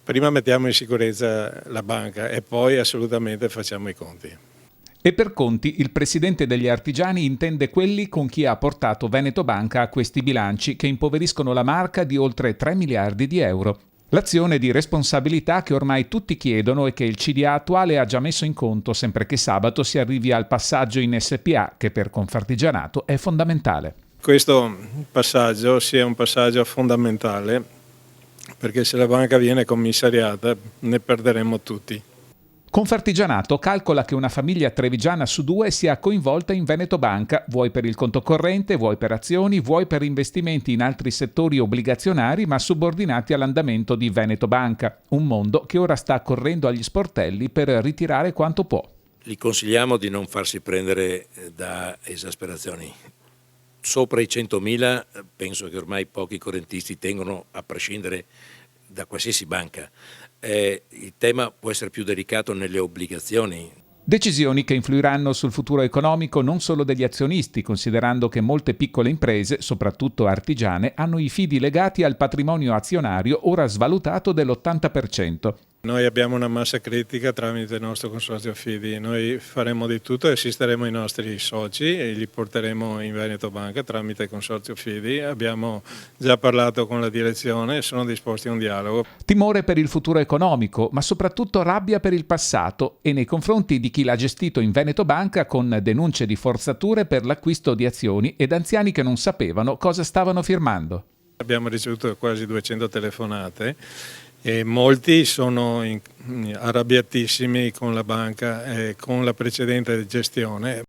Prima mettiamo in sicurezza la banca e poi assolutamente facciamo i conti. E per conti il presidente degli artigiani intende quelli con chi ha portato Veneto Banca a questi bilanci che impoveriscono la marca di oltre 3 miliardi di euro. L'azione di responsabilità che ormai tutti chiedono e che il CDA attuale ha già messo in conto sempre che sabato si arrivi al passaggio in SPA, che per Confartigianato è fondamentale. Questo passaggio sia un passaggio fondamentale, perché se la banca viene commissariata ne perderemo tutti. Confartigianato calcola che una famiglia trevigiana su 2 sia coinvolta in Veneto Banca, vuoi per il conto corrente, vuoi per azioni, vuoi per investimenti in altri settori obbligazionari ma subordinati all'andamento di Veneto Banca, un mondo che ora sta correndo agli sportelli per ritirare quanto può. Gli consigliamo di non farsi prendere da esasperazioni. Sopra i 100.000 penso che ormai pochi correntisti tengono, a prescindere da qualsiasi banca. Il tema può essere più delicato nelle obbligazioni. Decisioni che influiranno sul futuro economico non solo degli azionisti, considerando che molte piccole imprese, soprattutto artigiane, hanno i fidi legati al patrimonio azionario ora svalutato dell'80%. Noi abbiamo una massa critica tramite il nostro consorzio fidi, noi faremo di tutto, assisteremo i nostri soci e li porteremo in Veneto Banca tramite il consorzio fidi. Abbiamo già parlato con la direzione e sono disposti a un dialogo. Timore per il futuro economico, ma soprattutto rabbia per il passato e nei confronti di chi l'ha gestito in Veneto Banca con denunce di forzature per l'acquisto di azioni ed anziani che non sapevano cosa stavano firmando. Abbiamo ricevuto quasi 200 telefonate e molti sono arrabbiatissimi con la banca e con la precedente gestione